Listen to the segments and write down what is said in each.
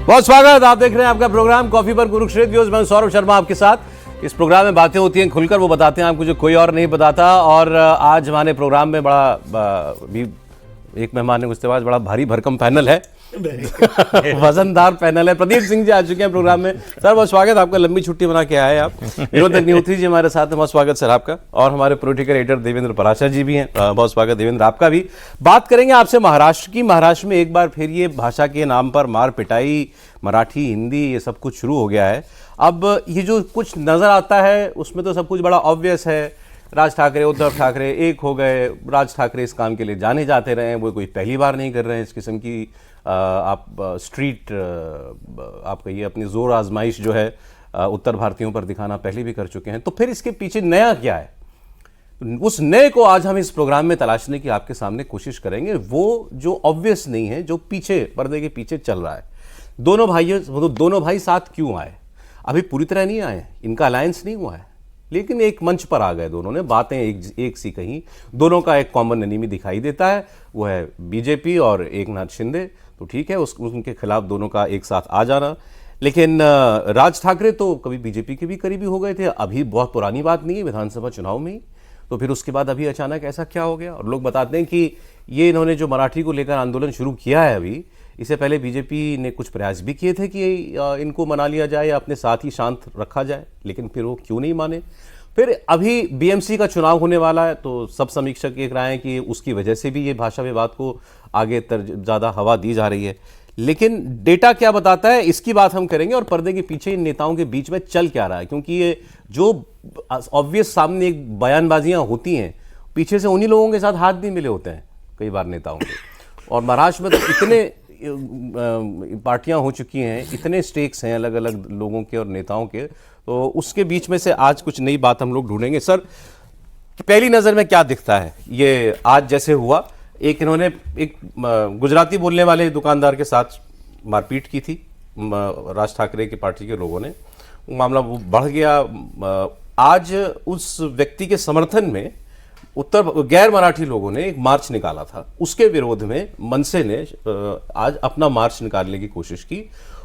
बहुत स्वागत। आप देख रहे हैं आपका प्रोग्राम कॉफी पर कुरुक्षेत्र व्यूज। मैं सौरभ शर्मा आपके साथ। इस प्रोग्राम में बातें होती हैं खुलकर, वो बताते हैं आपको जो कोई और नहीं बताता। और आज हमारे प्रोग्राम में बड़ा भी एक मेहमान है उसके बाद बड़ा भारी भरकम पैनल है, वजनदार पैनल है। प्रदीप सिंह जी आ चुके हैं प्रोग्राम में। सर बहुत स्वागत आपका, लंबी छुट्टी बना के आए आप। विनोद अग्निहोत्री जी हमारे साथ हैं, बहुत स्वागत सर आपका। और हमारे पॉलिटिकल एडिटर देवेंद्र पराशर जी भी हैं, बहुत स्वागत देवेंद्र आपका भी। बात करेंगे आपसे महाराष्ट्र की। महाराष्ट्र में एक बार फिर ये भाषा के नाम पर मार पिटाई, मराठी हिंदी ये सब कुछ शुरू हो गया है। अब ये जो कुछ नजर आता है उसमें तो सब कुछ बड़ा ऑब्वियस है। राज ठाकरे, उद्धव ठाकरे एक हो गए। राज ठाकरे इस काम के लिए जाने जाते रहे हैं, वो कोई पहली बार नहीं कर रहे हैं इस किस्म की आप स्ट्रीट आप कहिए अपनी जोर आजमाइश जो है उत्तर भारतीयों पर दिखाना पहले भी कर चुके हैं। तो फिर इसके पीछे नया क्या है, उस नए को आज हम इस प्रोग्राम में तलाशने की आपके सामने कोशिश करेंगे। वो जो ऑब्वियस नहीं है, जो पीछे पर्दे के पीछे चल रहा है। दोनों भाई साथ क्यों आए? अभी पूरी तरह नहीं आए, इनका अलायंस नहीं हुआ है, लेकिन एक मंच पर आ गए दोनों ने, बातें एक सी कहीं। दोनों का एक कॉमन एनिमी दिखाई देता है, वो है बीजेपी और एकनाथ शिंदे। तो ठीक है, उनके खिलाफ दोनों का एक साथ आ जाना। लेकिन राज ठाकरे तो कभी बीजेपी के भी करीबी हो गए थे, अभी बहुत पुरानी बात नहीं है, विधानसभा चुनाव में ही। तो फिर उसके बाद अभी अचानक ऐसा क्या हो गया? और लोग बताते हैं कि ये इन्होंने जो मराठी को लेकर आंदोलन शुरू किया है अभी, इससे पहले बीजेपी ने कुछ प्रयास भी किए थे कि इनको मना लिया जाए या अपने साथ ही शांत रखा जाए, लेकिन फिर वो क्यों नहीं माने। फिर अभी बीएमसी का चुनाव होने वाला है, तो सब समीक्षक एक राय है कि उसकी वजह से भी ये भाषा विवाद को आगे ज़्यादा हवा दी जा रही है। लेकिन डेटा क्या बताता है, इसकी बात हम करेंगे। और पर्दे के पीछे इन नेताओं के बीच में चल क्या रहा है, क्योंकि ये जो ऑब्वियस सामने एक बयानबाजियां होती हैं, पीछे से उन्हीं लोगों के साथ हाथ भी मिले होते हैं कई बार नेताओं के। और महाराष्ट्र में तो इतने पार्टियां हो चुकी हैं, इतने स्टेक्स हैं अलग अलग लोगों के और नेताओं के, तो उसके बीच में से आज कुछ नई बात हम लोग ढूंढेंगे। सर पहली नज़र में क्या दिखता है ये आज जैसे हुआ? एक इन्होंने एक गुजराती बोलने वाले दुकानदार के साथ मारपीट की थी राज ठाकरे की पार्टी के लोगों ने, मामला वो बढ़ गया। आज उस व्यक्ति के समर्थन में गैर मराठी लोगों ने एक मार्च निकाला था, उसके विरोध में मनसे ने आज अपना मार्च निकालने की कोशिश की।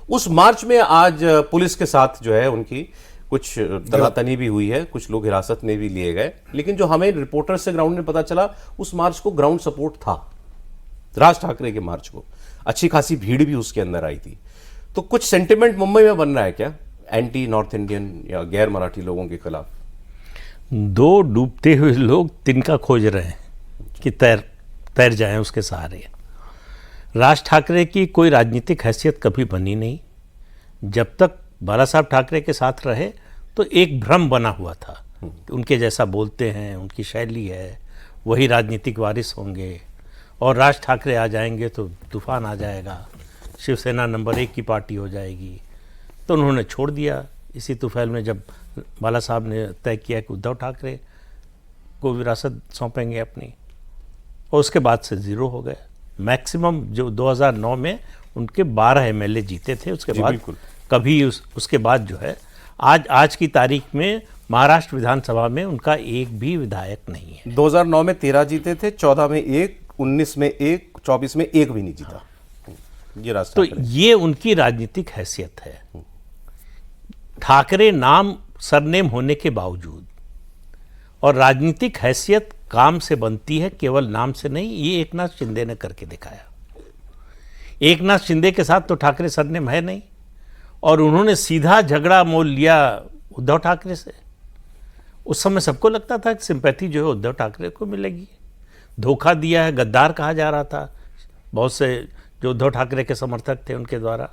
उस मार्च में आज पुलिस के साथ जो है उनकी कुछ तनातनी भी हुई है, कुछ लोग हिरासत में भी लिए गए। लेकिन जो हमें रिपोर्टर से ग्राउंड में पता चला, उस मार्च को ग्राउंड सपोर्ट था राज ठाकरे के मार्च को, अच्छी खासी भीड़ भी उसके अंदर आई थी। तो कुछ सेंटिमेंट मुंबई में बन रहा है क्या एंटी नॉर्थ इंडियन या गैर मराठी लोगों के खिलाफ? दो डूबते हुए लोग तिनका खोज रहे हैं कि तैर जाएं उसके सहारे। राज ठाकरे की कोई राजनीतिक हैसियत कभी बनी नहीं। जब तक बाला साहब ठाकरे के साथ रहे तो एक भ्रम बना हुआ था कि उनके जैसा बोलते हैं, उनकी शैली है, वही राजनीतिक वारिस होंगे, और राज ठाकरे आ जाएंगे तो तूफान आ जाएगा, शिवसेना नंबर 1 की पार्टी हो जाएगी। तो उन्होंने छोड़ दिया। इसी तूफान में जब बाला साहब ने तय किया कि उद्धव ठाकरे को विरासत सौंपेंगे अपनी, और उसके बाद से ज़ीरो हो गए। मैक्सिमम जो 2009 में उनके 12 एमएलए जीते थे, उसके बाद कभी उसके बाद जो है आज की तारीख में महाराष्ट्र विधानसभा में उनका एक भी विधायक नहीं है। 2009 में 13 जीते थे, 14 में 1, 19 में 1, 24 में 1 भी नहीं जीता। ये तो ये उनकी राजनीतिक हैसियत है। ठाकरे नाम सरनेम होने के बावजूद, और राजनीतिक हैसियत काम से बनती है, केवल नाम से नहीं। ये एकनाथ शिंदे ने करके दिखाया। एकनाथ शिंदे के साथ तो ठाकरे सरनेम है नहीं, और उन्होंने सीधा झगड़ा मोल लिया उद्धव ठाकरे से। उस समय सबको लगता था कि सिंपैथी जो है उद्धव ठाकरे को मिलेगी। धोखा दिया है, गद्दार कहा जा रहा था बहुत से जो उद्धव ठाकरे के समर्थक थे उनके द्वारा।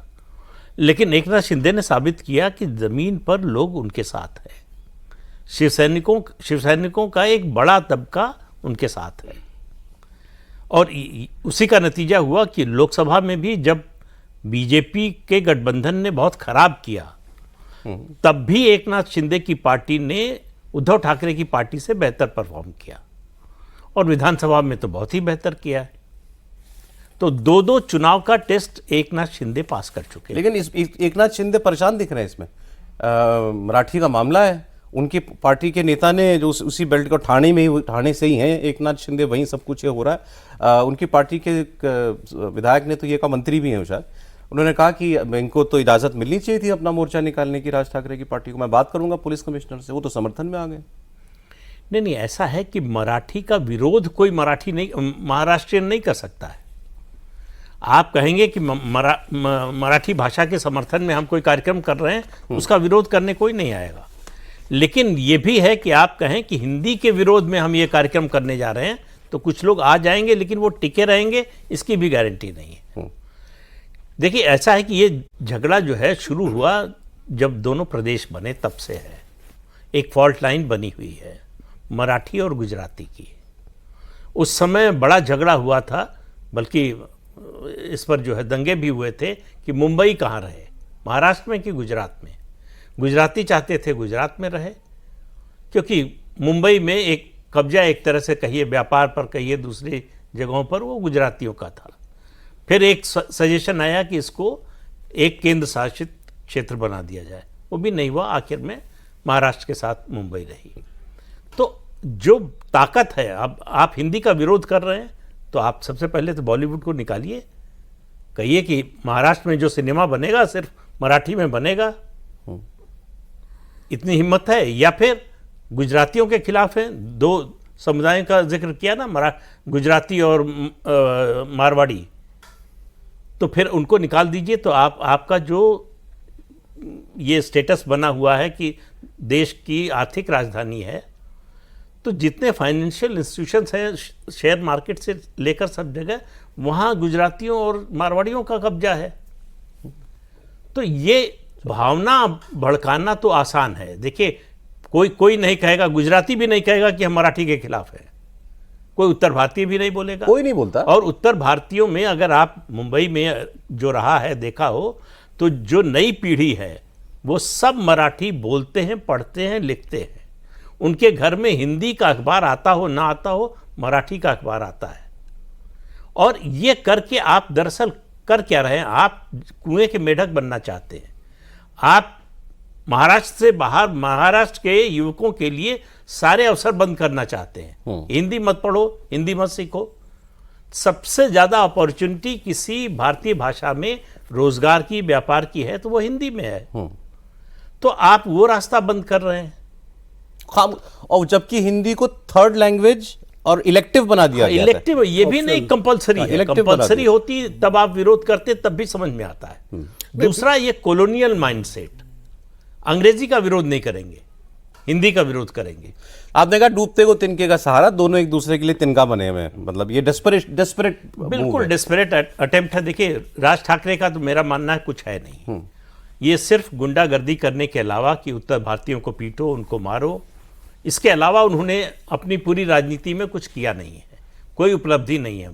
लेकिन एकनाथ शिंदे ने साबित किया कि ज़मीन पर लोग उनके साथ हैं। शिवसैनिकों का एक बड़ा तबका उनके साथ है, और उसी का नतीजा हुआ कि लोकसभा में भी जब बीजेपी के गठबंधन ने बहुत खराब किया, तब भी एकनाथ शिंदे की पार्टी ने उद्धव ठाकरे की पार्टी से बेहतर परफॉर्म किया, और विधानसभा में तो बहुत ही बेहतर किया है। तो दो चुनाव का टेस्ट एकनाथ शिंदे पास कर चुके हैं। लेकिन एकनाथ शिंदे परेशान दिख रहे हैं इसमें। मराठी का मामला है, उनकी पार्टी के नेता ने जो उसी बेल्ट को ठाणे से ही हैं एकनाथ शिंदे, वहीं सब कुछ हो रहा है। उनकी पार्टी के विधायक ने तो ये कहा, मंत्री भी हैं शायद, उन्होंने कहा कि इनको तो इजाज़त मिलनी चाहिए थी अपना मोर्चा निकालने की, राज ठाकरे की पार्टी को। मैं बात करूंगा पुलिस कमिश्नर से, वो तो समर्थन में आ गए। नहीं, ऐसा है कि मराठी का विरोध कोई मराठी नहीं, महाराष्ट्रियन नहीं कर सकता है। आप कहेंगे कि मराठी भाषा के समर्थन में हम कोई कार्यक्रम कर रहे हैं, उसका विरोध करने कोई नहीं आएगा। लेकिन ये भी है कि आप कहें कि हिंदी के विरोध में हम ये कार्यक्रम करने जा रहे हैं, तो कुछ लोग आ जाएंगे, लेकिन वो टिके रहेंगे, इसकी भी गारंटी नहीं है। देखिए, ऐसा है कि ये झगड़ा जो है शुरू हुआ जब दोनों प्रदेश बने, तब से है। एक फॉल्ट लाइन बनी हुई है मराठी और गुजराती की। उस समय बड़ा झगड़ा हुआ था, बल्कि इस पर जो है दंगे भी हुए थे कि मुंबई कहाँ रहे, महाराष्ट्र में कि गुजरात में। गुजराती चाहते थे गुजरात में रहे, क्योंकि मुंबई में एक कब्जा, एक तरह से कहिए व्यापार पर, कहिए दूसरी जगहों पर, वो गुजरातियों का था। फिर एक सजेशन आया कि इसको एक केंद्र शासित क्षेत्र बना दिया जाए, वो भी नहीं हुआ। आखिर में महाराष्ट्र के साथ मुंबई रही। तो जो ताकत है, अब आप हिंदी का विरोध कर रहे हैं तो आप सबसे पहले तो बॉलीवुड को निकालिए, कहिए कि महाराष्ट्र में जो सिनेमा बनेगा सिर्फ मराठी में बनेगा, इतनी हिम्मत है। या फिर गुजरातियों के खिलाफ है, दो समुदायों का जिक्र किया ना, गुजराती और मारवाड़ी, तो फिर उनको निकाल दीजिए। तो आपका जो ये स्टेटस बना हुआ है कि देश की आर्थिक राजधानी है, तो जितने फाइनेंशियल इंस्टीट्यूशंस हैं शेयर मार्केट से लेकर सब जगह, वहाँ गुजरातियों और मारवाड़ियों का कब्जा है। तो ये भावना भड़काना तो आसान है। देखिए, कोई नहीं कहेगा, गुजराती भी नहीं कहेगा कि हम मराठी के खिलाफ हैं, कोई उत्तर भारतीय भी नहीं बोलेगा, कोई नहीं बोलता। और उत्तर भारतीयों में अगर आप मुंबई में जो रहा है देखा हो, तो जो नई पीढ़ी है वो सब मराठी बोलते हैं, पढ़ते हैं, लिखते हैं। उनके घर में हिंदी का अखबार आता हो ना आता हो, मराठी का अखबार आता है। और ये करके आप दरअसल कर क्या रहे हैं, आप कुएं के मेढक बनना चाहते हैं। आप महाराष्ट्र से बाहर महाराष्ट्र के युवकों के लिए सारे अवसर बंद करना चाहते हैं। हिंदी मत पढ़ो, हिंदी मत सीखो। सबसे ज़्यादा अपॉर्चुनिटी किसी भारतीय भाषा में रोजगार की, व्यापार की है तो वो हिंदी में है। तो आप वो रास्ता बंद कर रहे हैं। और जबकि हिंदी को थर्ड लैंग्वेज और इलेक्टिव बना दिया गया था। इलेक्टिव ये भी नहीं कंपलसरी है। कंपलसरी होती तब आप विरोध करते, तब भी समझ में आता है। दूसरा, ये कॉलोनियल माइंडसेट, अंग्रेजी का विरोध नहीं करेंगे, हिंदी का विरोध करेंगे। आपने कहा डूबते को तिनके का सहारा, दोनों एक दूसरे के लिए तिनका बने हुए हैं। मतलब ये डेस्परेट बिल्कुल डेस्परेट अटेम्प्ट है। देखिए, राज ठाकरे का तो मेरा मानना है कुछ है नहीं। ये सिर्फ गुंडागर्दी करने के अलावा कि उत्तर भारतीयों को पीटो, उनको मारो, इसके अलावा उन्होंने अपनी पूरी राजनीति में कुछ किया नहीं है। कोई उपलब्धि नहीं है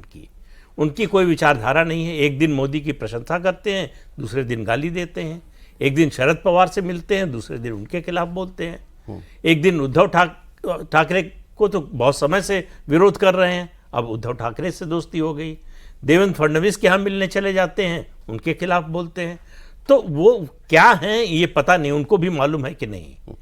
उनकी कोई विचारधारा नहीं है। एक दिन मोदी की प्रशंसा करते हैं, दूसरे दिन गाली देते हैं। एक दिन शरद पवार से मिलते हैं, दूसरे दिन उनके खिलाफ बोलते हैं। एक दिन उद्धव ठाकरे को तो बहुत समय से विरोध कर रहे हैं, अब उद्धव ठाकरे से दोस्ती हो गई। देवेंद्र फडणवीस के यहाँ मिलने चले जाते हैं, उनके खिलाफ बोलते हैं। तो वो क्या हैं ये पता नहीं, उनको भी मालूम है कि नहीं।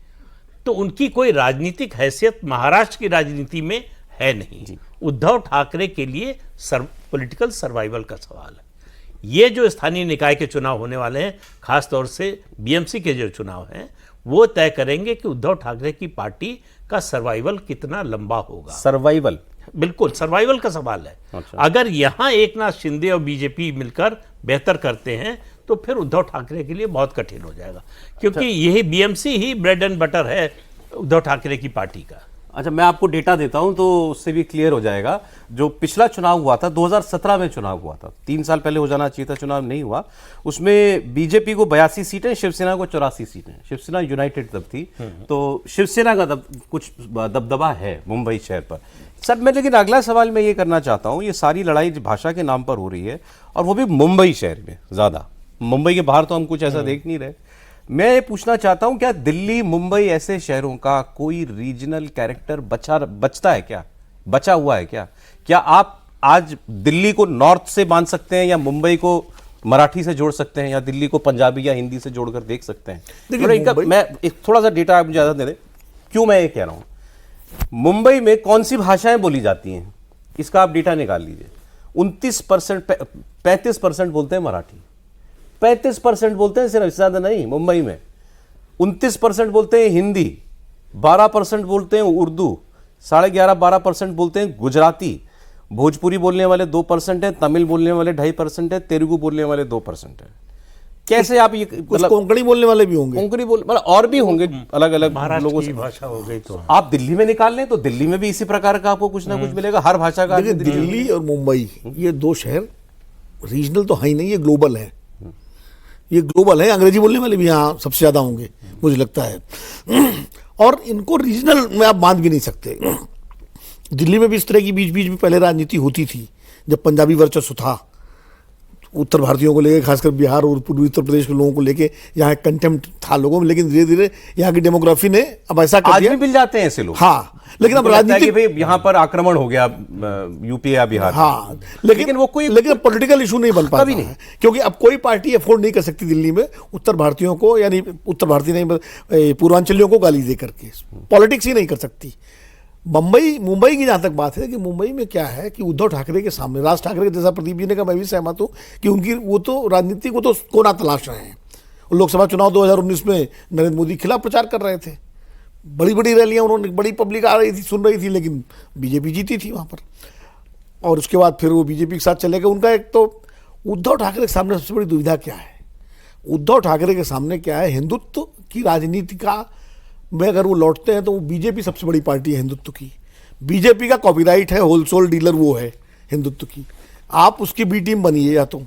तो उनकी कोई राजनीतिक हैसियत महाराष्ट्र की राजनीति में है नहीं। उद्धव ठाकरे के लिए पॉलिटिकल सर्वाइवल का सवाल है। ये जो स्थानीय निकाय के चुनाव होने वाले हैं, खास तौर से बीएमसी के जो चुनाव हैं, वो तय करेंगे कि उद्धव ठाकरे की पार्टी का सर्वाइवल कितना लंबा होगा। सर्वाइवल, बिल्कुल सर्वाइवल का सवाल है। अच्छा। अगर यहाँ एकनाथ शिंदे और बीजेपी मिलकर बेहतर करते हैं तो फिर उद्धव ठाकरे के लिए बहुत कठिन हो जाएगा, क्योंकि यही BMC he bread and butter है उद्धव ठाकरे की पार्टी का। अच्छा, मैं आपको डेटा देता हूं तो उससे भी क्लियर हो जाएगा। जो पिछला चुनाव हुआ था 2017 में चुनाव हुआ था, 3 साल पहले हो जाना चाहिए था, चुनाव नहीं हुआ। उसमें बीजेपी को 82 सीटें, शिवसेना को 84 सीटें। शिवसेना यूनाइटेड तब थी, तो शिवसेना का कुछ दबदबा है मुंबई शहर पर। सर, मैं लेकिन अगला सवाल मैं ये करना चाहता हूँ, ये सारी लड़ाई भाषा के नाम पर हो रही है और वो भी मुंबई शहर में ज़्यादा। मुंबई के बाहर तो हम कुछ ऐसा देख नहीं रहे। मैं ये पूछना चाहता हूं, क्या दिल्ली, मुंबई ऐसे शहरों का कोई रीजनल कैरेक्टर बचता है क्या, बचा हुआ है क्या? क्या आप आज दिल्ली को नॉर्थ से बांध सकते हैं, या मुंबई को मराठी से जोड़ सकते हैं, या दिल्ली को पंजाबी या हिंदी से जोड़कर देख सकते हैं? मैं एक थोड़ा सा डेटा आप मुझे ज़्यादा दे दें, क्यों मैं ये कह रहा हूँ। मुंबई में कौन सी भाषाएं बोली जाती हैं, इसका आप डेटा निकाल लीजिए। 29%, 35% बोलते हैं मराठी, 35% बोलते हैं सिर्फ, इससे ज्यादा नहीं। मुंबई में 29% बोलते हैं हिंदी, 12% बोलते हैं उर्दू, 11.5-12% बोलते हैं गुजराती, भोजपुरी बोलने वाले 2% है, तमिल बोलने वाले 2.5% है, तेलुगु बोलने वाले 2% है। कैसे आप ये कुछ कोंकणी बोलने वाले भी होंगे, कोंकणी बोल मतलब और भी होंगे अलग अलग महाराष्ट्र लोगों की से। भाषा हो गई तो आप दिल्ली में निकाल लें तो दिल्ली में भी इसी प्रकार का आपको कुछ ना कुछ मिलेगा, हर भाषा का। देखिए दिल्ली और मुंबई ये दो शहर रीजनल तो है ही नहीं, ये ग्लोबल है, ये ग्लोबल है। अंग्रेजी बोलने वाले भी यहाँ सबसे ज्यादा होंगे मुझे लगता है, और इनको रीजनल में आप बांध भी नहीं सकते। दिल्ली में भी इस तरह की बीच बीच में पहले राजनीति होती थी, जब पंजाबी वर्चस्व था उत्तर भारतीयों को लेकर, खासकर बिहार और पूर्वी उत्तर प्रदेश के लोगों को लेके यहाँ कंटेम्प्ट था लोगों में, लेकिन धीरे धीरे यहाँ की डेमोग्राफी ने अब ऐसा कर आज दिया। भी मिल जाते हैं ऐसे लोग। हाँ, लेकिन अब उनको लगता है कि राजनीति, भाई यहाँ पर आक्रमण हो गया यूपी या बिहार। हाँ, लेकिन वो कोई लेकिन पॉलिटिकल इशू नहीं बन पाता कभी नहीं। है, क्योंकि अब कोई पार्टी अफोर्ड नहीं कर सकती दिल्ली में उत्तर भारतीयों को, यानी उत्तर भारतीय नहीं पूर्वांचलियों को गाली दे करके पॉलिटिक्स ही नहीं कर सकती। मुंबई की जहां तक बात है कि मुंबई में क्या है कि उद्धव ठाकरे के सामने, राज ठाकरे के जैसा प्रदीप जी ने कहा, मैं भी सहमत हूं कि उनकी वो तो राजनीति को तो कोना तलाश रहे हैं। लोकसभा चुनाव 2019 में नरेंद्र मोदी के खिलाफ प्रचार कर रहे थे, बड़ी बड़ी रैलियां उन्होंने, बड़ी पब्लिक आ रही थी, सुन रही थी, लेकिन बीजेपी जीती थी वहां पर। और उसके बाद फिर वो बीजेपी के साथ चले गए। उनका एक तो उद्धव ठाकरे के सामने सबसे बड़ी दुविधा क्या है, उद्धव ठाकरे के सामने क्या है, हिंदुत्व की राजनीति का में अगर वो लौटते हैं तो वो बीजेपी सबसे बड़ी पार्टी है हिंदुत्व की, बीजेपी का कॉपीराइट है, होलसेल डीलर वो है हिंदुत्व की, आप उसकी बी टीम बनिए या तो।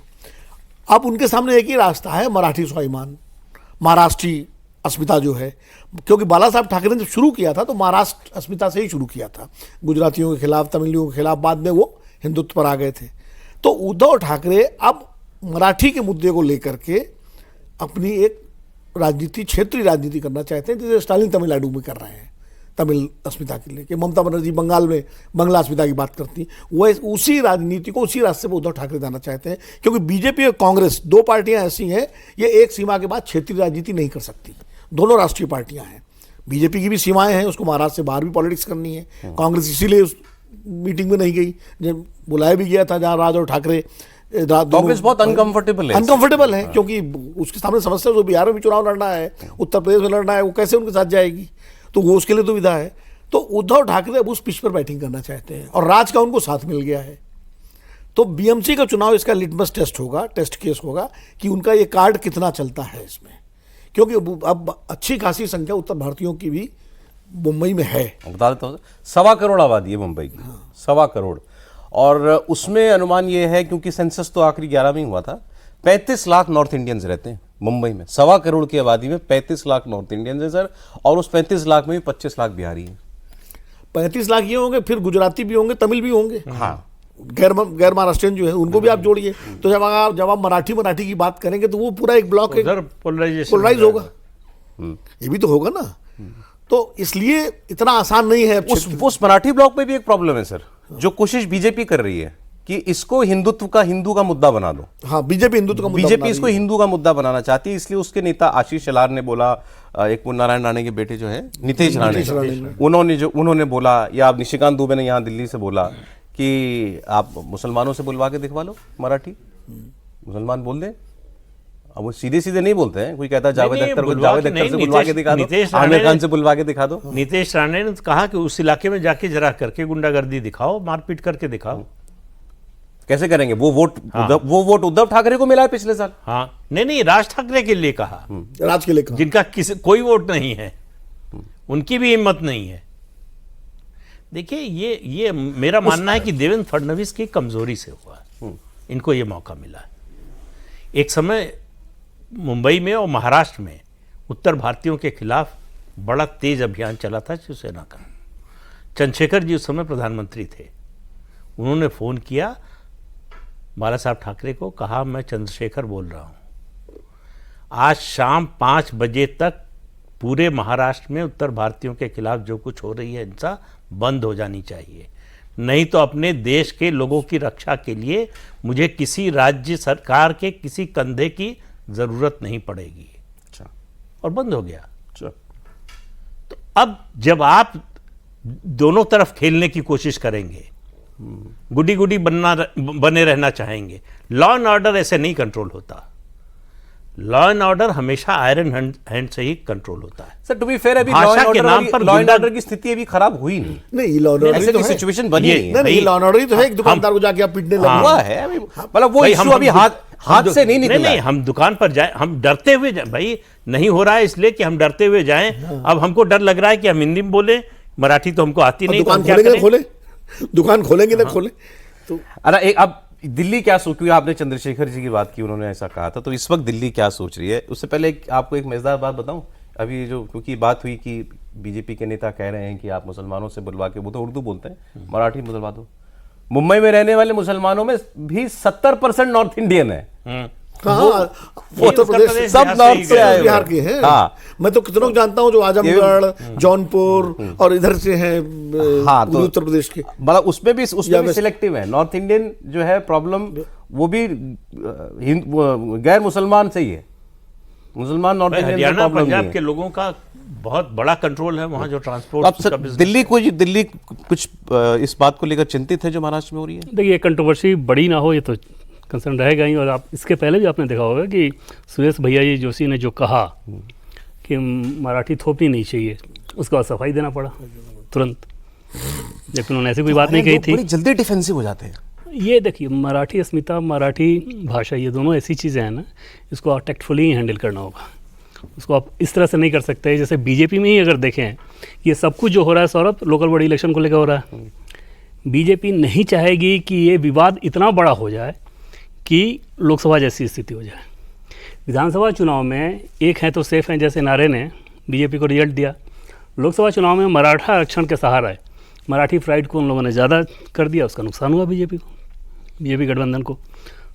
अब उनके सामने एक ही रास्ता है, मराठी स्वाभिमान, महाराष्ट्रीय अस्मिता जो है, क्योंकि बाला साहब ठाकरे ने जब शुरू किया था तो महाराष्ट्र अस्मिता से ही शुरू किया था, गुजरातियों के खिलाफ, तमिलियों के खिलाफ, बाद में वो हिंदुत्व पर आ गए थे। तो उद्धव ठाकरे अब मराठी के मुद्दे को लेकर के अपनी एक राजनीति, क्षेत्रीय राजनीति करना चाहते हैं, जैसे स्टालिन तमिलनाडु में कर रहे हैं तमिल अस्मिता के लिए, कि ममता बनर्जी बंगाल में बंगला अस्मिता की बात करती, वो उसी राजनीति को, उसी रास्ते पर उद्धव ठाकरे जाना चाहते हैं। क्योंकि बीजेपी और कांग्रेस दो पार्टियां ऐसी हैं, ये एक सीमा के बाद क्षेत्रीय राजनीति नहीं कर सकती, दोनों राष्ट्रीय पार्टियां हैं। बीजेपी की भी सीमाएं हैं, उसको महाराष्ट्र से बाहर भी पॉलिटिक्स करनी है। कांग्रेस इसीलिए उस मीटिंग में नहीं गई, जब बुलाया भी गया था जहां राज और ठाकरे, कांग्रेस बहुत अनकंफर्टेबल है, क्योंकि उसके सामने समस्या, जो बिहार में भी चुनाव लड़ना है, उत्तर प्रदेश में लड़ना है, वो कैसे उनके साथ जाएगी, तो वो उसके लिए दुविधा है। तो उद्धव ठाकरे अब उस पिच पर बैटिंग करना चाहते हैं, और राज का उनको साथ मिल गया है। तो बीएमसी का चुनाव इसका लिटमस टेस्ट होगा, टेस्ट केस होगा कि उनका ये कार्ड कितना चलता है इसमें, क्योंकि अब अच्छी खासी संख्या उत्तर भारतीयों की भी मुंबई में है। बता देता हूँ, 1.25 करोड़ आबादी है मुंबई की, 1.25 करोड़, और उसमें अनुमान ये है, क्योंकि सेंसस तो आखिरी 11 में हुआ था, 35 लाख नॉर्थ इंडियंस रहते हैं मुंबई में। 1.25 करोड़ की आबादी में 35 लाख नॉर्थ इंडियंस है सर, और उस 35 लाख में भी 25 लाख बिहारी हैं। 35 लाख ये होंगे, फिर गुजराती भी होंगे, तमिल भी होंगे, हाँ, गैर महाराष्ट्रियन जो है उनको भी आप जोड़िए। तो जब आप मराठी की बात करेंगे तो वो पूरा एक ब्लॉक पोलराइज होगा, ये भी तो होगा ना। तो इसलिए इतना आसान नहीं है। उस मराठी ब्लॉक में भी एक प्रॉब्लम है सर, जो कोशिश बीजेपी कर रही है कि इसको हिंदू का मुद्दा बना दो। हाँ, बीजेपी हिंदुत्व का मुद्दा, बीजेपी इसको हिंदू का मुद्दा बनाना चाहती है, इसलिए उसके नेता आशीष शेलार ने बोला, एक नारायण राणे के बेटे जो है नितेश राणे, उन्होंने बोला, या निशिकांत दुबे ने यहाँ दिल्ली से बोला कि आप मुसलमानों से बुलवा के दिखवा लो मराठी, मुसलमान बोल दें। अब वो सीधे सीधे नहीं बोलते हैं, कोई कहता है जावेद अख्तर से बुलवा के दिखा दो, आमिर खान से बुलवा के दिखा दो। नितेश राणे ने कहा कि उस इलाके में जाके जरा करके गुंडागर्दी दिखाओ, मारपीट करके दिखाओ। कैसे करेंगे? वो वोट उद्धव ठाकरे को मिला है पिछले साल। हाँ, नहीं, राज ठाकरे के लिए कहा, राज के लिए कहा, जिनका कोई वोट नहीं है, उनकी भी हिम्मत नहीं है। देखिए, ये मेरा मानना है कि देवेंद्र फडणवीस की कमजोरी से हुआ, इनको ये मौका मिला। एक समय मुंबई में और महाराष्ट्र में उत्तर भारतीयों के खिलाफ बड़ा तेज अभियान चला था शिवसेना का। चंद्रशेखर जी उस समय प्रधानमंत्री थे, उन्होंने फ़ोन किया बाला साहब ठाकरे को, कहा मैं चंद्रशेखर बोल रहा हूँ, आज शाम 5 बजे तक पूरे महाराष्ट्र में उत्तर भारतीयों के खिलाफ जो कुछ हो रही है हिंसा बंद हो जानी चाहिए, नहीं तो अपने देश के लोगों की रक्षा के लिए मुझे किसी राज्य सरकार के किसी कंधे की ज़रूरत नहीं पड़ेगी। अच्छा, और बंद हो गया। अच्छा, तो अब जब आप दोनों तरफ खेलने की कोशिश करेंगे, गुडी गुडी बने रहना चाहेंगे, लॉ एंड ऑर्डर ऐसे नहीं कंट्रोल होता। लॉ एंड ऑर्डर हमेशा आयरन हैंड से ही कंट्रोल होता है। सर टू बी फेयर, अभी भाषा के नाम पर लॉ एंड गुंडा- ऑर्डर की स्थिति अभी खराब हुई नहीं, नहीं लॉ एंड ऑर्डर ऐसे तो की है। सिचुएशन बनी ये- नहीं है। नहीं लॉ एंड ऑर्डर ही तो है, एक दुकानदार को जाके आप पीटने लगे। हुआ है अभी, मतलब वो भाई, इश्यू अभी हाथ से नहीं निकला नहीं, है। हम दुकान पर जाए, हम डरते हुए जाए भाई, नहीं हो रहा है इसलिए कि हम डरते हुए जाएं। अब हमको डर लग रहा है कि हम हिंदी में बोले, मराठी तो हमको आती नहीं, तो दुकान हम क्या खोलेंगे ना करें? खोले, दुकान खोलेंगे ना खोले। तो अरे एक अब दिल्ली क्या सोच, क्योंकि आपने चंद्रशेखर जी की बात की, उन्होंने ऐसा कहा था, तो इस वक्त दिल्ली क्या सोच रही है? उससे पहले आपको एक मजेदार बात बताऊं, अभी जो क्योंकि बात हुई कि बीजेपी के नेता कह रहे हैं कि आप मुसलमानों से बुलवा के, वो तो उर्दू बोलते हैं, मराठी में बुलवा दो। मुंबई में रहने वाले मुसलमानों में भी 70% नॉर्थ इंडियन है, हाँ, उत्तर उत्तर प्रदेश प्रदेश सब बिहार से नॉर्थ ही से गए। आए हुए बिहार हैं। के हैं। हाँ मैं तो कितनों को जानता हूँ जो आजमगढ़, जौनपुर और इधर से हैं, हाँ, तो- उत्तर प्रदेश के। मतलब उसमें भी वैसे- सिलेक्टिव है। नॉर्थ इंडियन जो है प्रॉब्लम, वो भी गैर मुसलमान से ही है, मुसलमान नॉर्थ भाई, इंडियन से हरियाणा प्रॉब्लम नहीं पंजाब है। के लोगों का बहुत बड़ा कंट्रोल है वहाँ, जो अब ट्रांसपोर्ट सर दिल्ली कुछ इस बात को लेकर चिंतित है जो महाराष्ट्र में हो रही है? देखिए कंट्रोवर्सी बड़ी ना हो ये तो कंसर्न रहेगा ही। और आप इसके पहले भी आपने देखा होगा कि सुरेश भैया जी जोशी ने जो कहा कि मराठी थोपनी नहीं चाहिए, उसके बाद सफाई देना पड़ा तुरंत, जबकि उन्होंने ऐसी कोई बात नहीं कही लोग बड़ी थी। जल्दी डिफेंसिव हो जाते हैं। ये देखिए मराठी अस्मिता, मराठी भाषा, ये दोनों ऐसी चीज़ें हैं ना, इसको आप टेक्टफुली ही हैंडल करना होगा। उसको आप इस तरह से नहीं कर सकते जैसे बीजेपी में ही अगर देखें, ये सब कुछ जो हो रहा है सौरभ लोकल बॉडी इलेक्शन को लेकर हो रहा है। बीजेपी नहीं चाहेगी कि ये विवाद इतना बड़ा हो जाए कि लोकसभा जैसी स्थिति हो जाए। विधानसभा चुनाव में एक है तो सेफ हैं जैसे नारे ने बीजेपी को रिजल्ट दिया, लोकसभा चुनाव में मराठा आरक्षण के सहारा है, मराठी प्राइड को उन लोगों ने ज़्यादा कर दिया, उसका नुकसान हुआ बीजेपी को, बीजेपी गठबंधन को।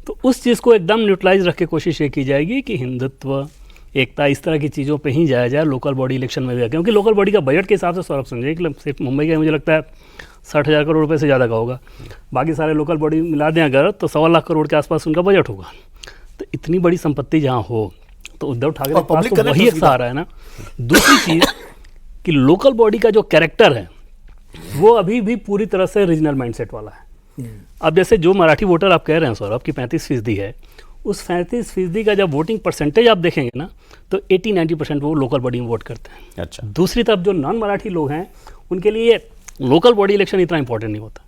तो उस चीज़ को एकदम न्यूट्रलाइज रख के कोशिश ये की जाएगी कि हिंदुत्व, एकता, इस तरह की चीज़ों पे ही जाया जाए लोकल बॉडी इलेक्शन में भी। क्योंकि लोकल बॉडी का बजट के हिसाब से सौरभ समझे कि सिर्फ मुंबई का मुझे लगता है 60,000 करोड़ रुपए से ज़्यादा का होगा, बाकी सारे लोकल बॉडी मिला दें अगर तो 1.25 लाख करोड़ के आसपास उनका बजट होगा। तो इतनी बड़ी संपत्ति जहाँ हो तो उद्धव ठाकरे और के पास public तो connect वही एक सुविधा। सहारा है ना। दूसरी चीज़ कि लोकल बॉडी का जो कैरेक्टर है वो अभी भी पूरी तरह से रीजनल माइंडसेट वाला है। अब जैसे जो मराठी वोटर आप कह रहे हैं सौरभ की 35% है, उस 35% का जब वोटिंग परसेंटेज आप देखेंगे ना तो 80-90% वो लोकल बॉडी में वोट करते हैं। अच्छा, दूसरी तरफ जो नॉन मराठी लोग हैं उनके लिए लोकल बॉडी इलेक्शन इतना इंपॉर्टेंट नहीं होता।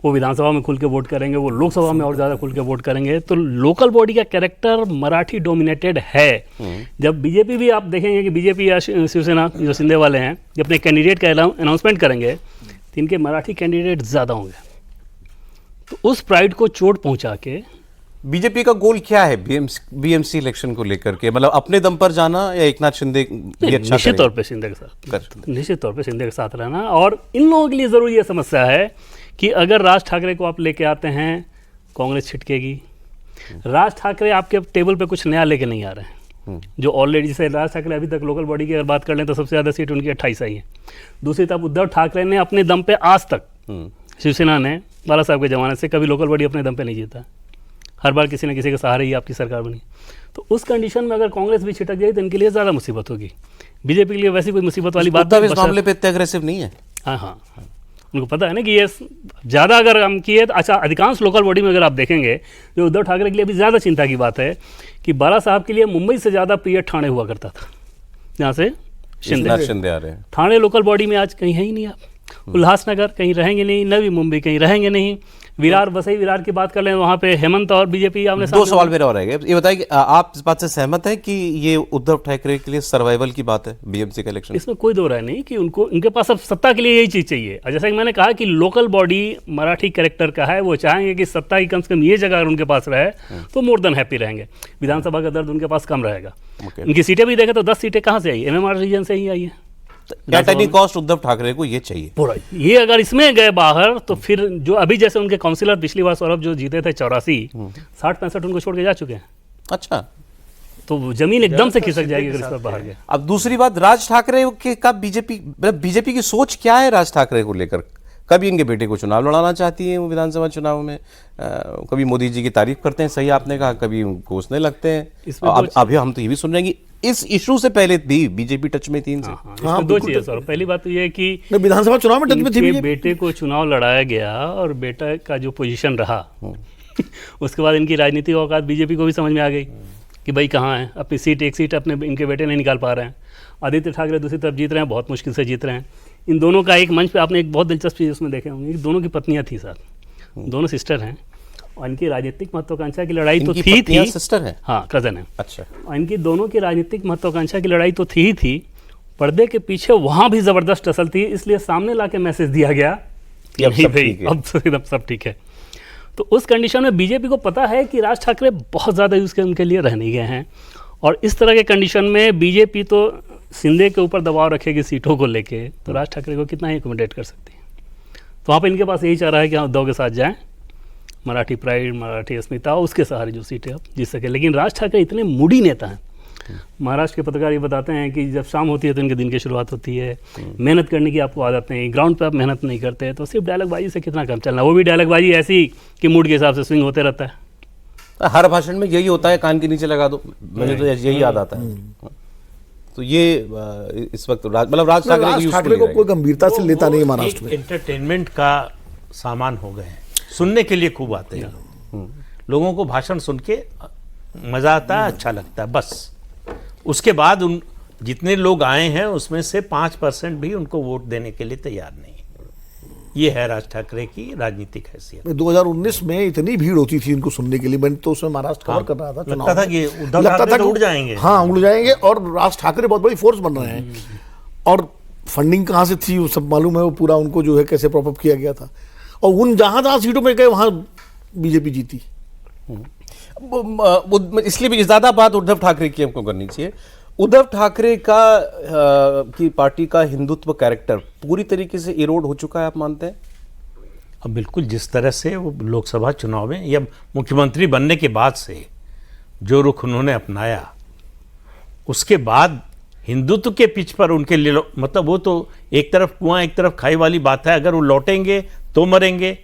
वो विधानसभा में खुल के वोट करेंगे, वो लोकसभा में और ज़्यादा खुल के वोट करेंगे। तो लोकल बॉडी का कैरेक्टर मराठी डोमिनेटेड है। जब बीजेपी भी आप देखेंगे कि बीजेपी या शिवसेना जो शिंदे वाले हैं जब अपने कैंडिडेट का अनाउंसमेंट करेंगे तो इनके मराठी कैंडिडेट ज़्यादा होंगे। तो उस प्राइड को चोट पहुँचा के बीजेपी का गोल क्या है बीएमसी इलेक्शन को लेकर के? मतलब अपने दम पर जाना या एकनाथ शिंदे भी अच्छा निश्चित तौर करेंगे? पे शिंदे के साथ, कर- निश्चित तौर पे शिंदे के साथ रहना। और इन लोगों के लिए ज़रूरी ये समस्या है कि अगर राज ठाकरे को आप लेके आते हैं कांग्रेस छिटकेगी। राज ठाकरे आपके टेबल पे कुछ नया लेके नहीं आ रहे हैं। जो ऑलरेडी, जैसे राज ठाकरे अभी तक लोकल बॉडी की अगर बात कर लें तो सबसे ज़्यादा सीट उनकी 28 आई है। दूसरी तरफ उद्धव ठाकरे ने अपने दम पे आज तक, शिवसेना ने बाला साहब के ज़माने से कभी लोकल बॉडी अपने दम पे नहीं जीता। हर बार किसी न किसी के सहारे ही आपकी सरकार बनी। तो उस कंडीशन में अगर कांग्रेस भी छिटक जाए तो इनके लिए ज़्यादा मुसीबत होगी। बीजेपी के लिए वैसी कोई मुसीबत वाली बात उद्धव नहीं, इस बशर्ते- मामले पे इतने अग्रेसिव नहीं है। हाँ, उनको पता है ना कि ये ज़्यादा अगर हम किए तो अच्छा, अधिकांश लोकल बॉडी में अगर आप देखेंगे जो उद्धव ठाकरे के लिए भी ज़्यादा चिंता की बात है कि बाला साहब के लिए मुंबई से ज़्यादा प्रिय ठाणे हुआ करता था, जहाँ से एकनाथ शिंदे आ रहे हैं। ठाणे लोकल बॉडी में आज कहीं है ही नहीं। आप उल्लासनगर कहीं रहेंगे नहीं, नवी मुंबई कहीं रहेंगे नहीं, विरार, वसई विरार की बात कर लें वहाँ पे हेमंत और बीजेपी आमने दो सवाल मेरे और रह गए। ये बताइए कि आप इस बात से सहमत हैं कि ये उद्धव ठाकरे के लिए सर्वाइवल की बात है बीएमसी का इलेक्शन? इसमें कोई दो राय नहीं कि उनको, इनके पास अब सत्ता के लिए यही चीज़ चाहिए। और जैसा कि मैंने कहा कि लोकल बॉडी मराठी कैरेक्टर का है, वो चाहेंगे कि सत्ता की कम से कम ये जगह अगर उनके पास रहे तो मोर देन हैप्पी रहेंगे। विधानसभा का दर्द उनके पास कम रहेगा। Okay. इनकी सीटें भी देखें तो 10 सीटें कहाँ से आई? एमएमआर रीजन से ही आई है। At any cost Uddhav Thackeray को ये चाहिए। पूरा ये अगर इसमें गए बाहर तो फिर जो अभी जैसे उनके काउंसिलर पिछली बार सौरभ जो जीते थे 84, 60-65 उनको छोड़ के जा चुके हैं। अच्छा, तो जमीन एकदम से खिसक जाएगी अगर इस पर बाहर गए। अब दूसरी बात, राज ठाकरे के का बीजेपी की सोच क्या है राज ठाकरे को लेकर? कभी इनके बेटे को चुनाव लड़ाना चाहती है वो विधानसभा चुनाव में, कभी मोदी जी की तारीफ करते हैं, सही आपने कहा, कभी कोसने लगते हैं। इसमें अभी हम तो ये भी सुन रहे हैं कि इस इशू से पहले भी बीजेपी टच में थी इनसे। इसमें दो चीज़ें सौरभ। पहली बात तो ये है कि विधानसभा चुनाव में टच में थी इनके बीजेपी। बेटे को चुनाव लड़ाया गया और बेटा का जो पोजीशन रहा उसके बाद इनकी राजनीतिक औकात बीजेपी को भी समझ में आ गई कि भाई कहाँ है, अपनी सीट, एक सीट अपने इनके बेटे नहीं निकाल पा रहे हैं। आदित्य ठाकरे दूसरी तरफ जीत रहे हैं, बहुत मुश्किल से जीत रहे हैं। इन दोनों का एक मंच पे आपने एक बहुत दिलचस्प चीज़ उसमें देखे होंगे कि दोनों की पत्नियां थी साथ, दोनों सिस्टर हैं, और इनकी राजनीतिक महत्वाकांक्षा की लड़ाई तो थी सिस्टर है, हाँ कज़न है। अच्छा, और इनकी दोनों की राजनीतिक महत्वाकांक्षा की लड़ाई तो थी, पर्दे के पीछे वहाँ भी ज़बरदस्त टसल थी, इसलिए सामने ला के मैसेज दिया गया कि अब नहीं सब भाई ठीक है। अब एकदम सब ठीक है। तो उस कंडीशन में बीजेपी को पता है कि राज ठाकरे बहुत ज़्यादा उसके उनके लिए रह नहीं गए हैं, और इस तरह के कंडीशन में बीजेपी तो शिंदे के ऊपर दबाव रखेगी सीटों को लेके, तो राज ठाकरे को कितना ही एकोमोडेट कर सकती है। तो वहाँ पर इनके पास यही चाह रहा है कि हम उद्धव के साथ जाएँ, मराठी प्राइड, मराठी अस्मिता, उसके सहारे जो सीटें अब जीत सके। लेकिन राज ठाकरे इतने मूडी नेता हैं, महाराष्ट्र के पत्रकार ये बताते हैं कि जब शाम होती है तो इनके दिन की शुरुआत होती है, मेहनत करने की आपको आदत नहीं, ग्राउंड पे आप मेहनत नहीं करते, तो सिर्फ डायलॉगबाजी से कितना काम चलना, वो भी डायलॉगबाजी ऐसी कि मूड के हिसाब से स्विंग होते रहता है। हर भाषण में यही होता है, कान के नीचे लगा दो, मुझे तो यही याद आता है। तो ये इस वक्त मतलब राज ठाकरे को कोई गंभीरता से लेता नहीं महाराष्ट्र में। एंटरटेनमेंट का सामान हो गए हैं, सुनने के लिए खूब आते हैं लोगों को, भाषण सुन के मजा आता है, अच्छा लगता है, बस उसके बाद उन जितने लोग आए हैं उसमें से 5% भी उनको वोट देने के लिए तैयार नहीं। ये है राज ठाकरे की राजनीतिक हैसियत। 2019 में इतनी भीड़ होती थी इनको सुनने के लिए, मैंने तो उसमें महाराष्ट्र कवर कर रहा था, लगता था कि उद्धव ठाकरे तो उड़ जाएंगे, हाँ उड़ जाएंगे, और राज ठाकरे बहुत बड़ी फोर्स बन रहे हैं, और फंडिंग कहाँ से थी वो सब मालूम है, वो पूरा उनको जो है कैसे प्रॉपअप किया गया था, और उन जहाँ सीटों में गए वहाँ बीजेपी जीती। इसलिए भी ज्यादा बात उद्धव ठाकरे की हमको करनी चाहिए। उद्धव ठाकरे का की पार्टी का हिंदुत्व कैरेक्टर पूरी तरीके से इरोड हो चुका है, आप मानते हैं? अब बिल्कुल जिस तरह से वो लोकसभा चुनाव में या मुख्यमंत्री बनने के बाद से जो रुख उन्होंने अपनाया, उसके बाद हिंदुत्व के पिच पर उनके लिए मतलब वो तो एक तरफ कुआं एक तरफ खाई वाली बात है। अगर वो लौटेंगे तो मरेंगे,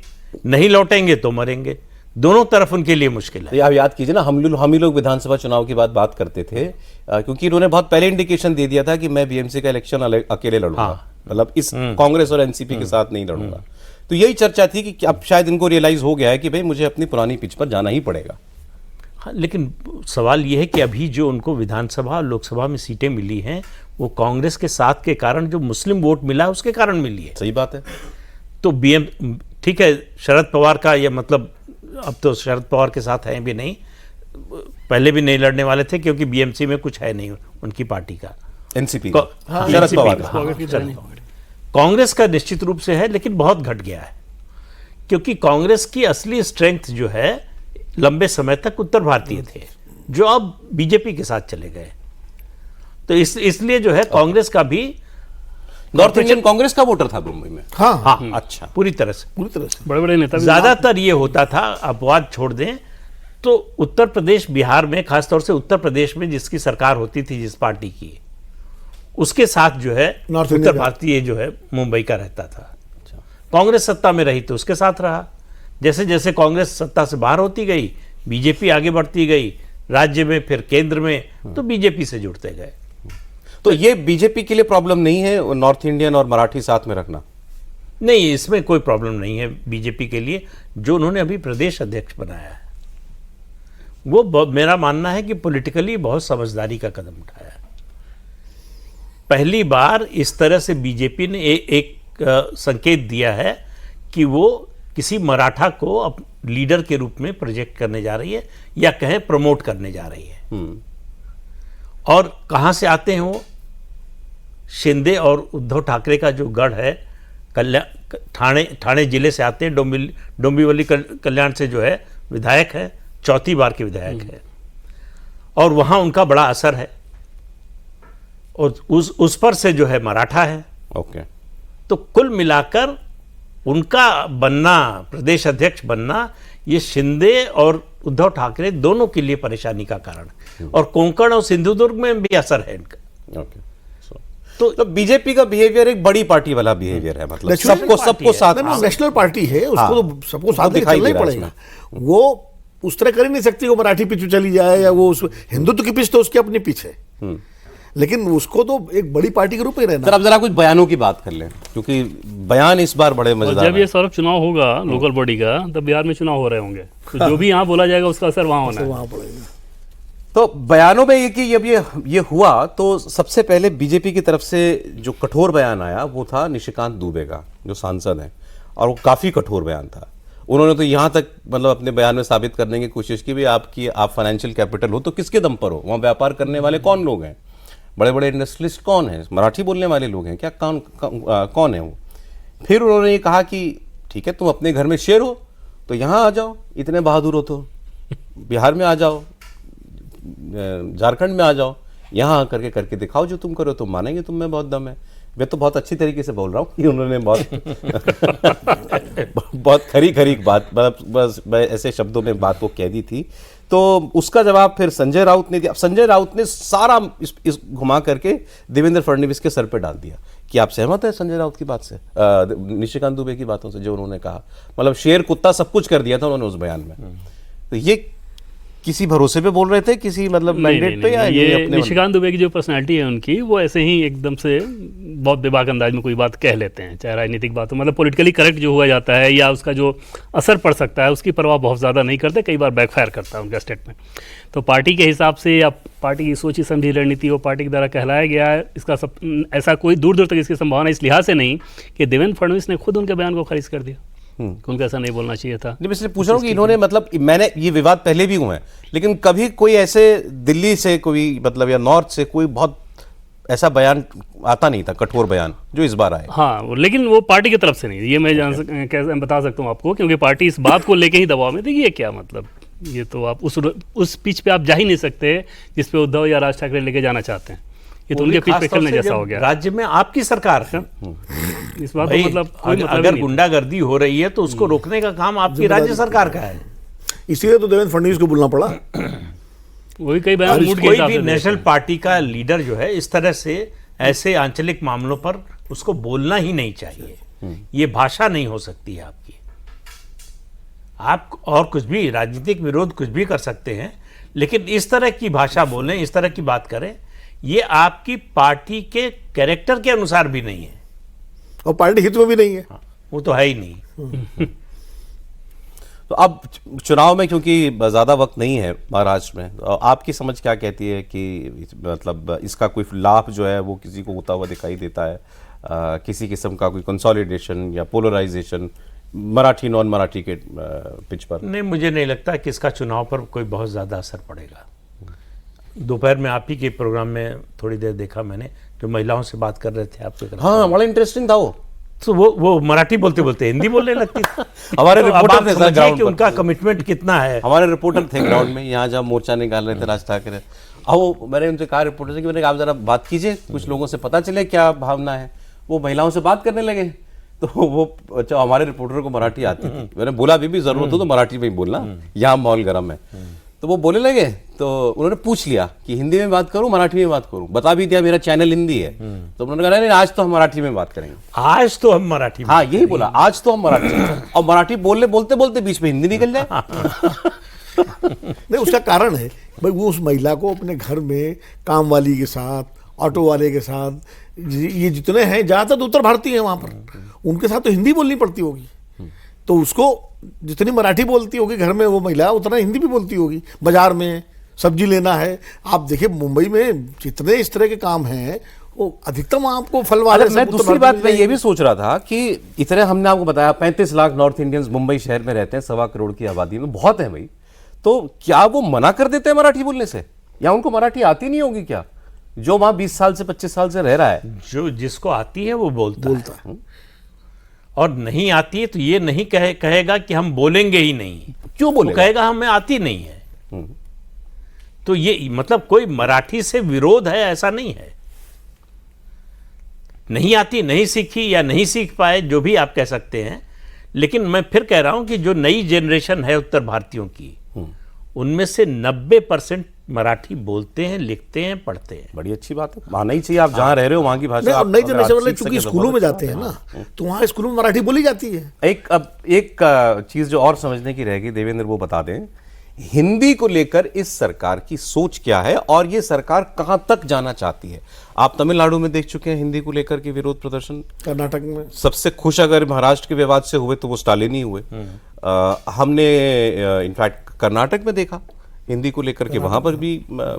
नहीं लौटेंगे तो मरेंगे, दोनों तरफ उनके लिए मुश्किल है। आप याद कीजिए ना, हम ही लोग विधानसभा चुनाव की बात करते थे, क्योंकि इन्होंने बहुत पहले इंडिकेशन दे दिया था कि मैं बीएमसी का इलेक्शन अकेले लड़ूंगा, हाँ। मतलब इस कांग्रेस और एनसीपी के साथ नहीं लड़ूंगा। तो यही चर्चा थी कि अब शायद इनको रियलाइज हो गया है कि भाई मुझे अपनी पुरानी पिच पर जाना ही पड़ेगा। हाँ, लेकिन सवाल यह है कि अभी जो उनको विधानसभा और लोकसभा में सीटें मिली हैं वो कांग्रेस के साथ के कारण जो मुस्लिम वोट मिला उसके कारण मिली है। सही बात है। तो ठीक है, शरद पवार का ये मतलब अब तो शरद पवार के साथ हैं भी नहीं, पहले भी नहीं लड़ने वाले थे क्योंकि बीएमसी में कुछ है नहीं उनकी पार्टी का, एनसीपी शरद पवार का। कांग्रेस का निश्चित रूप से है, लेकिन बहुत घट गया है, क्योंकि कांग्रेस की असली स्ट्रेंथ जो है लंबे समय तक उत्तर भारतीय थे, जो अब बीजेपी के साथ चले गए। तो इसलिए जो है कांग्रेस का भी नॉर्थ इंडियन कांग्रेस का वोटर था मुंबई में। हाँ हाँ, अच्छा, पूरी तरह से बड़े बड़े नेता ज्यादातर ये होता था, अपवाद छोड़ दें तो उत्तर प्रदेश, बिहार में खासतौर से उत्तर प्रदेश में जिसकी सरकार होती थी जिस पार्टी की, उसके साथ जो है उत्तर भारतीय जो है मुंबई का रहता था। कांग्रेस सत्ता में रही तो उसके साथ रहा, जैसे जैसे कांग्रेस सत्ता से बाहर होती गई बीजेपी आगे बढ़ती गई, राज्य में फिर केंद्र में, तो बीजेपी से जुड़ते गए। तो ये बीजेपी के लिए प्रॉब्लम नहीं है नॉर्थ इंडियन और मराठी साथ में रखना? नहीं, इसमें कोई प्रॉब्लम नहीं है बीजेपी के लिए। जो उन्होंने अभी प्रदेश अध्यक्ष बनाया है वो मेरा मानना है कि पॉलिटिकली बहुत समझदारी का कदम उठाया है। पहली बार इस तरह से बीजेपी ने एक संकेत दिया है कि वो किसी मराठा को लीडर के रूप में प्रोजेक्ट करने जा रही है, या कहें प्रमोट करने जा रही है। और कहाँ से आते हैं वो? शिंदे और उद्धव ठाकरे का जो गढ़ है ठाणे जिले से आते हैं। डोंबिवली कल्याण से जो है विधायक है, चौथी बार के विधायक है, और वहाँ उनका बड़ा असर है, और उस पर से जो है मराठा है। ओके। तो कुल मिलाकर उनका बनना, प्रदेश अध्यक्ष बनना, ये शिंदे और उद्धव ठाकरे दोनों के लिए परेशानी का कारण है, और कोंकण और सिंधुदुर्ग में भी असर है इनका। ओके। तो बीजेपी का बिहेवियर एक बड़ी पार्टी वाला बिहेवियर है, मतलब सबको साथ, नेशनल पार्टी है, उसको तो सबको साथ लेकर चलना ही पड़ेगा। वो उस तरह कर ही नहीं सकती वो मराठी पिच चली जाए, या वो हिंदुत्व की पिच तो उसकी अपनी पिच है, लेकिन उसको तो एक बड़ी पार्टी के रूप में रहना। अब जरा कुछ बयानों की बात कर लें, क्योंकि बयान इस बार बड़े मजेदार। जब ये सौरभ चुनाव होगा लोकल बॉडी का, तब बिहार में चुनाव हो रहे होंगे, तो जो भी यहाँ बोला जाएगा उसका असर वहाँ होना है। वहाँ पड़ेगा। तो बयानों में ये कि जब ये हुआ तो सबसे पहले बीजेपी की तरफ से जो कठोर बयान आया वो था निशिकांत दुबे का, जो सांसद हैं, और वो काफ़ी कठोर बयान था। उन्होंने तो यहाँ तक मतलब अपने बयान में साबित करने की कोशिश की भी आप फाइनेंशियल कैपिटल हो तो किसके दम पर हो, वहाँ व्यापार करने वाले कौन लोग हैं, बड़े बड़े इंडस्ट्रियलिस्ट कौन हैं, मराठी बोलने वाले लोग हैं क्या, कौन है वो। फिर उन्होंने ये कहा कि ठीक है तुम अपने घर में शेर हो तो यहाँ आ जाओ, इतने बहादुर हो तो बिहार में आ जाओ, झारखंड में आ जाओ, यहाँ करके दिखाओ जो तुम करो, तुम मानेंगे तुम में बहुत दम है। मैं तो बहुत अच्छी तरीके से बोल रहा हूँ कि उन्होंने बहुत खरी बात, बस ऐसे शब्दों में बात को कह दी थी। तो उसका जवाब फिर संजय राउत ने दिया। संजय राउत ने सारा इस घुमा करके देवेंद्र फडणवीस के सर पे डाल दिया कि आप सहमत हैं संजय राउत की बात से, निशिकांत दुबे की बातों से जो उन्होंने कहा, मतलब शेर कुत्ता सब कुछ कर दिया था उन्होंने उस बयान में। तो ये किसी भरोसे पे बोल रहे थे, किसी मतलब मैंडेट पे, या ये अपने निशिकांत दुबे की जो पर्सनालिटी है उनकी, वो ऐसे ही एकदम से बहुत बेबाक अंदाज में कोई बात कह लेते हैं, चाहे राजनीतिक बात हो, मतलब पॉलिटिकली करेक्ट जो हुआ जाता है या उसका जो असर पड़ सकता है उसकी परवाह बहुत ज़्यादा नहीं करते, कई बार बैकफायर करता है उनका स्टेटमेंट। तो पार्टी के हिसाब से या पार्टी की सोची समझी रणनीति वो पार्टी के द्वारा कहलाया गया है, इसका सब ऐसा कोई दूर दूर तक इसकी संभावना इस लिहाज से नहीं कि देवेंद्र फडणवीस ने खुद उनके बयान को खारिज कर दिया। उनको ऐसा नहीं बोलना चाहिए था। नहीं, मैं इसलिए पूछ रहा हूँ कि इन्होंने मतलब, मैंने ये विवाद पहले भी हुए हैं, लेकिन कभी कोई ऐसे दिल्ली से कोई मतलब या नॉर्थ से कोई बहुत ऐसा बयान आता नहीं था, कठोर बयान जो इस बार आए। हाँ, लेकिन वो पार्टी की तरफ से नहीं, ये मैं कैसे बता सकता हूँ आपको, क्योंकि पार्टी इस बात को लेके ही दबाव में थी। ये क्या मतलब, ये तो आप उस पिच पे आप जा ही नहीं सकते जिस पे उद्धव या राज ठाकरे लेके जाना चाहते हैं। ये तो उनके पिच पे खेलने जैसा हो गया। राज्य में आपकी सरकार है, इस बात तो मतलब अगर गुंडागर्दी हो रही है तो उसको रोकने का काम आपकी राज्य सरकार का है। इसीलिए तो देवेंद्र फडणवीस को बोलना पड़ा। वही कई बयान मूड के कोई हिसाब भी से नेशनल पार्टी का लीडर जो है इस तरह से ऐसे आंचलिक मामलों पर उसको बोलना ही नहीं चाहिए। ये भाषा नहीं हो सकती है आपकी। आप और कुछ भी राजनीतिक विरोध कुछ भी कर सकते हैं, लेकिन इस तरह की भाषा बोलें, इस तरह की बात करें, ये आपकी पार्टी के कैरेक्टर के अनुसार भी नहीं है और पार्टी हित में भी नहीं है। हाँ, वो तो है ही नहीं। तो अब चुनाव में क्योंकि ज़्यादा वक्त नहीं है महाराष्ट्र में, तो आपकी समझ क्या कहती है कि मतलब इसका कोई लाभ जो है वो किसी को होता हुआ दिखाई देता है, किसी किस्म का कोई कंसोलिडेशन या पोलराइजेशन मराठी नॉन मराठी के पिच पर? नहीं, मुझे नहीं लगता कि इसका चुनाव पर कोई बहुत ज़्यादा असर पड़ेगा। दोपहर में आप ही के प्रोग्राम में थोड़ी देर देखा मैंने, जो महिलाओं से बात कर रहे थे आपके। हाँ, बड़ा इंटरेस्टिंग था वो। तो वो मराठी बोलते बोलते हिंदी बोलने लगती थी। हमारे तो रिपोर्टर थे समझिए ग्राउंड कि पर, उनका कमिटमेंट कितना है। हमारे रिपोर्टर थे ग्राउंड में, यहाँ जब मोर्चा निकाल रहे थे राज ठाकरे, वो मैंने उनसे कहा रिपोर्टर से कि मैंने कहा आप जरा बात कीजिए, कुछ लोगों से पता चले क्या भावना है। वो महिलाओं से बात करने लगे, तो वो अच्छा हमारे रिपोर्टर को मराठी आती थी, मैंने बोला अभी भी जरूरत हो तो मराठी में ही बोलना, यहाँ माहौल गर्म है। तो वो बोलने लगे, तो उन्होंने पूछ लिया कि हिंदी में बात करूं मराठी में बात करूं, बता भी दिया मेरा चैनल हिंदी है। तो उन्होंने कहा नहीं आज तो हम मराठी में बात करेंगे। आज तो हम मराठी में, हाँ यही बोला, आज तो हम मराठी में। और मराठी बोलते बोलते बीच में हिंदी निकल जाए। नहीं, उसका कारण है भाई वो उस महिला को अपने घर में काम वाली के साथ, ऑटो वाले के साथ, ये जितने हैं ज़्यादातर उत्तर भारतीय हैं वहाँ पर, उनके साथ तो हिंदी बोलनी पड़ती होगी। तो उसको जितनी मराठी बोलती होगी घर में वो महिला, उतना हिंदी भी बोलती होगी। बाजार में सब्जी लेना है, आप देखिए मुंबई में जितने इस तरह के काम हैं वो अधिकतम आपको फल वाले। मैं दूसरी बात मैं ये भी सोच रहा था कि इतने हमने आपको बताया 35 लाख नॉर्थ इंडियंस मुंबई शहर में रहते हैं, 1.25 करोड़ की आबादी में, बहुत है भाई। तो क्या वो मना कर देते हैं मराठी बोलने से, या उनको मराठी आती नहीं होगी क्या, जो वहां 20 साल से 25 साल से रह रहा है? जो जिसको आती है वो बोलता है। और नहीं आती है तो ये नहीं कहेगा कि हम बोलेंगे ही नहीं। क्यों बोलेगा? कहेगा हमें आती नहीं है। तो ये मतलब कोई मराठी से विरोध है ऐसा नहीं है। नहीं आती, नहीं सीखी या नहीं सीख पाए, जो भी आप कह सकते हैं। लेकिन मैं फिर कह रहा हूं कि जो नई जनरेशन है उत्तर भारतीयों की, उनमें से 90% मराठी बोलते हैं, लिखते हैं, पढ़ते हैं। बड़ी अच्छी बात है, आना ही चाहिए। आप जहाँ रह रहे हो वहाँ की भाषा। नई जनरेशन वाले चूंकि स्कूलों में जाते हैं ना, तो वहाँ स्कूलों में मराठी बोली जाती है। एक चीज जो और समझने की रहेगी देवेंद्र, वो बता दें हिंदी को लेकर इस सरकार की सोच क्या है और ये सरकार कहां तक जाना चाहती है। आप तमिलनाडु में देख चुके हैं हिंदी को लेकर के विरोध प्रदर्शन। कर्नाटक में सबसे खुश अगर महाराष्ट्र के विवाद से हुए तो वो स्टालिन ही हुए। हमने इनफैक्ट कर्नाटक में देखा हिंदी को लेकर के वहां पर भी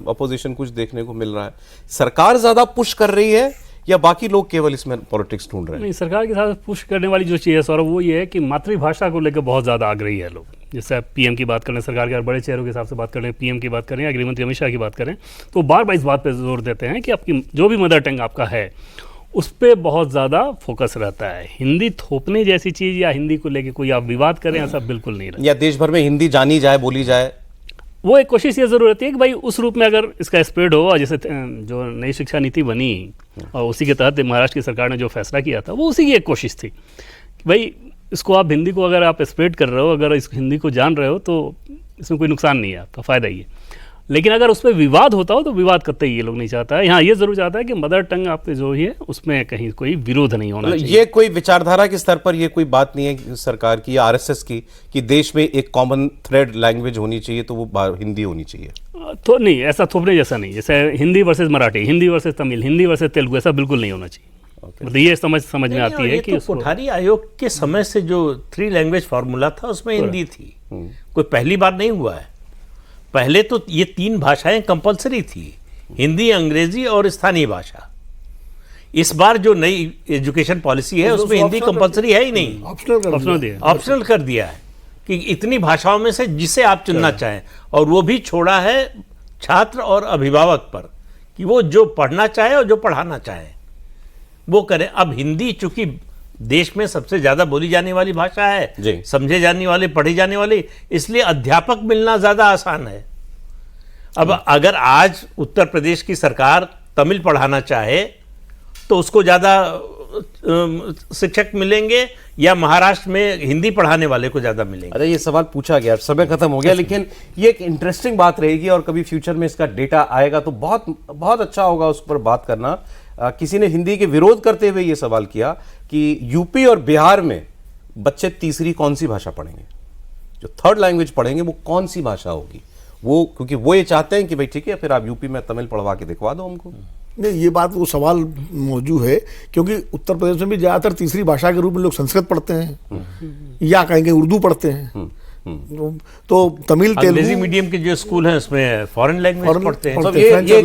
अपोजिशन कुछ देखने को मिल रहा है। सरकार ज्यादा पुश कर रही है या बाकी लोग केवल इसमें पॉलिटिक्स ढूंढ रहे हैं? नहीं, सरकार के साथ पुश करने वाली जो चीज़ है सौरभ, वो ये है कि मातृभाषा को लेकर बहुत ज़्यादा आग्रही है लोग। जैसे आप पीएम की बात करें, सरकार के बड़े चेहरों के हिसाब से बात करें, पीएम की बात करें या गृहमंत्री अमित शाह की बात करें, तो बार बार इस बात पर जोर देते हैं कि आपकी जो भी मदर टंग आपका है उस पर बहुत ज़्यादा फोकस रहता है। हिंदी थोपने जैसी चीज़ या हिंदी को लेकर कोई आप विवाद करें, ऐसा बिल्कुल नहीं रहता। या देश भर में हिंदी जानी जाए, बोली जाए, वो एक कोशिश ये ज़रूर रहती है कि भाई उस रूप में अगर इसका स्प्रेड हो, और जैसे जो नई शिक्षा नीति बनी और उसी के तहत महाराष्ट्र की सरकार ने जो फैसला किया था, वो उसी की एक कोशिश थी कि भाई इसको आप हिंदी को अगर आप स्प्रेड कर रहे हो, अगर इस हिंदी को जान रहे हो तो इसमें कोई नुकसान नहीं है, आपका फ़ायदा ही है। लेकिन अगर उस पर विवाद होता हो तो विवाद कतई ये लोग नहीं चाहता है। यहाँ ये जरूर चाहता है कि मदर टंग आपके जो है उसमें कहीं कोई विरोध नहीं होना चाहिए। ये कोई विचारधारा के स्तर पर ये कोई बात नहीं है सरकार की या आरएसएस की कि देश में एक कॉमन थ्रेड लैंग्वेज होनी चाहिए तो वो हिंदी होनी चाहिए? तो नहीं, ऐसा थोपने जैसा नहीं। जैसे Hindi versus Marathi, Hindi versus Tamil, Hindi versus Telugu, ऐसा बिल्कुल नहीं होना चाहिए। मतलब ये समझ में आती है कि तो कोठारी आयोग के समय से जो 3 लैंग्वेज फार्मूला था उसमें हिंदी थी, कोई पहली बार नहीं हुआ है। पहले तो ये 3 भाषाएं कंपलसरी थी, हिंदी, अंग्रेजी और स्थानीय भाषा। इस बार जो नई एजुकेशन पॉलिसी है उसमें हिंदी कंपलसरी है ही नहीं, ऑप्शनल कर दिया है कि इतनी भाषाओं में से जिसे आप चुनना चाहें, और वो भी छोड़ा है छात्र और अभिभावक पर कि वो जो पढ़ना चाहे और जो पढ़ाना चाहे वो करें। अब हिंदी चूंकि देश में सबसे ज्यादा बोली जाने वाली भाषा है, समझे जाने वाली, पढ़ी जाने वाली, इसलिए अध्यापक मिलना ज्यादा आसान है। अब अगर आज उत्तर प्रदेश की सरकार तमिल पढ़ाना चाहे तो उसको ज्यादा शिक्षक मिलेंगे या महाराष्ट्र में हिंदी पढ़ाने वाले को ज्यादा मिलेंगे? अरे ये सवाल पूछा गया, समय खत्म हो गया, लेकिन ये एक इंटरेस्टिंग बात रहेगी और कभी फ्यूचर में इसका डेटा आएगा तो बहुत बहुत अच्छा होगा उस पर बात करना। किसी ने हिंदी के विरोध करते हुए ये सवाल किया कि यूपी और बिहार में बच्चे तीसरी कौन सी भाषा पढ़ेंगे, जो थर्ड लैंग्वेज पढ़ेंगे वो कौन सी भाषा होगी? वो क्योंकि वो ये चाहते हैं कि भाई ठीक है फिर आप यूपी में तमिल पढ़वा के दिखवा दो हमको। नहीं, ये बात वो सवाल मौजूद है क्योंकि उत्तर प्रदेश में भी ज़्यादातर तीसरी भाषा के रूप में लोग संस्कृत पढ़ते हैं या कहेंगे उर्दू पढ़ते हैं। तो तमिल, अंग्रेजी तेलुगु मीडियम के जो स्कूल हैं उसमें फॉरेन लैंग्वेज पढ़ते हैं। तो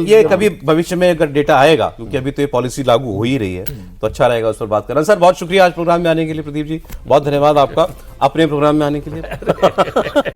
ये कभी भविष्य में अगर डेटा आएगा, क्योंकि अभी तो ये पॉलिसी लागू हो ही रही है, तो अच्छा रहेगा उस पर बात करना। सर बहुत शुक्रिया आज प्रोग्राम में आने के लिए। प्रदीप जी बहुत धन्यवाद आपका अपने प्रोग्राम में आने के लिए।